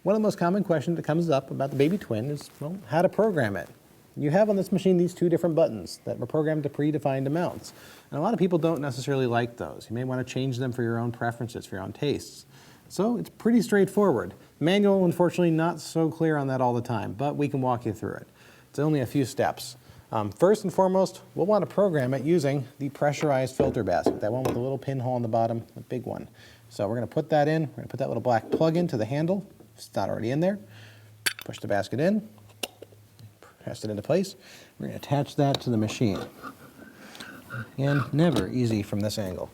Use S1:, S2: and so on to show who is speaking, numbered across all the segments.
S1: One of the most common questions that comes up about the Baby Twin is, well, how to program it. You have on this machine these two different buttons that are programmed to predefined amounts. And a lot of people don't necessarily like those. You may want to change them for your own preferences, for your own tastes. So it's pretty straightforward. Manual, unfortunately, not so clear on that all the time, but we can walk you through it. It's only a few steps. First and foremost, we'll want to program it using the pressurized filter basket, that one with the little pinhole on the bottom, the big one. So we're going to put that in. We're going to put that little black plug into the handle. It's not already in there. Push the basket in. Press it into place. We're going to attach that to the machine. And never easy from this angle.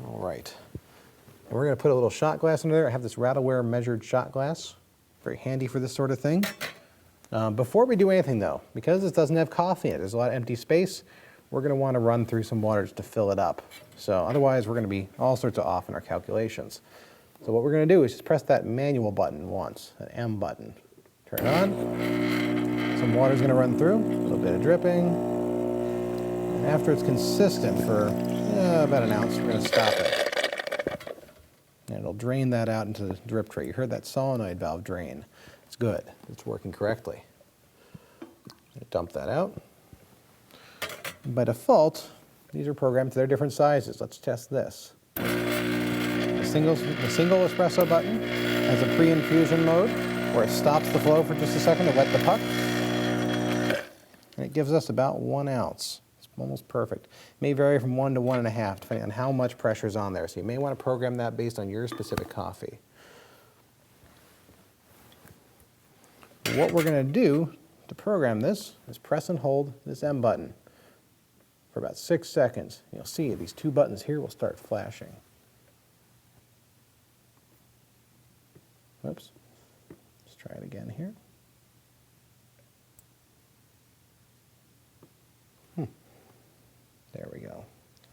S1: All right. And we're going to put a little shot glass under there. I have this Rattleware measured shot glass. Very handy for this sort of thing. Before we do anything though, because this doesn't have coffee in it, there's a lot of empty space, we're going to want to run through some water to fill it up. So otherwise we're going to be all sorts of off in our calculations. So what we're going to do is just press that manual button once, that M button. Turn it on. Some water's going to run through, a little bit of dripping. And after it's consistent for about an ounce, we're going to stop it. And it'll drain that out into the drip tray. You heard that solenoid valve drain. It's good. It's working correctly. Dump that out. By default, these are programmed to their different sizes. Let's test this. The single espresso button has a pre-infusion mode where it stops the flow for just a second to wet the puck. And it gives us about 1 ounce. It's almost perfect. It may vary from 1 to 1.5 depending on how much pressure is on there. So you may want to program that based on your specific coffee. What we're going to do to program this is press and hold this M button for about 6 seconds. You'll see these two buttons here will start flashing. Whoops. Let's try it again here. There we go.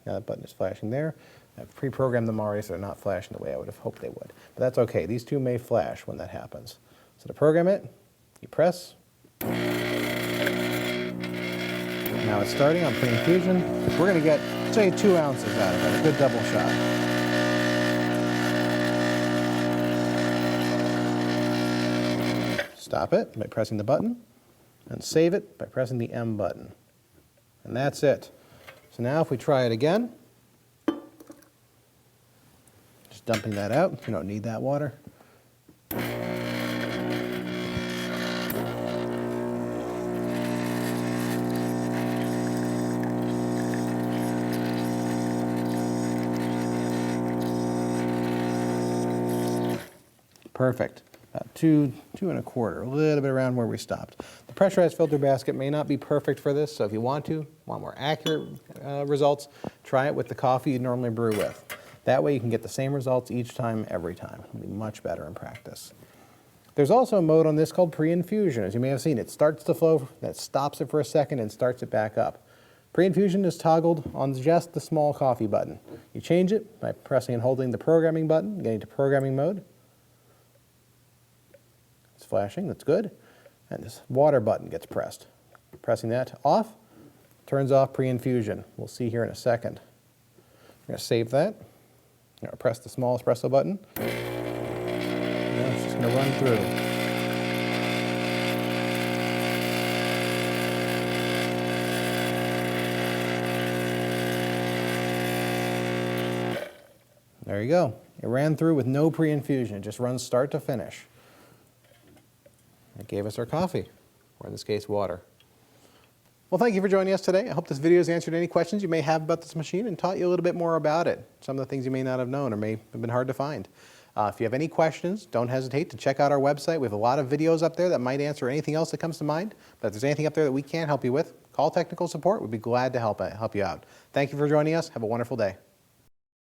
S1: Now that button is flashing there. I've pre-programmed them already so they're not flashing the way I would have hoped they would. But that's okay. These two may flash when that happens. So to program it, you press. Now it's starting on pre-infusion. We're going to get, say, 2 ounces out of it, a good double shot. Stop it by pressing the button, and save it by pressing the M button. And that's it. So now if we try it again, just dumping that out. You don't need that water. Perfect. About 2.25, a little bit around where we stopped. The pressurized filter basket may not be perfect for this, so if you want more accurate results, try it with the coffee you normally brew with. That way you can get the same results each time, every time. It'll be much better in practice. There's also a mode on this called pre-infusion. As you may have seen, it starts the flow, that stops it for a second and starts it back up. Pre-infusion is toggled on just the small coffee button. You change it by pressing and holding the programming button, getting to programming mode. It's flashing, that's good. And this water button gets pressed. Pressing that off, turns off pre-infusion. We'll see here in a second. I'm going to save that. I'm going to press the small espresso button. Now it's just going to run through. There you go. It ran through with no pre-infusion. It just runs start to finish. It gave us our coffee, or in this case, water. Well, thank you for joining us today. I hope this video has answered any questions you may have about this machine and taught you a little bit more about it. Some of the things you may not have known or may have been hard to find. If you have any questions, don't hesitate to check out our website. We have a lot of videos up there that might answer anything else that comes to mind. But if there's anything up there that we can't help you with, call technical support. We'd be glad to help you out. Thank you for joining us. Have a wonderful day.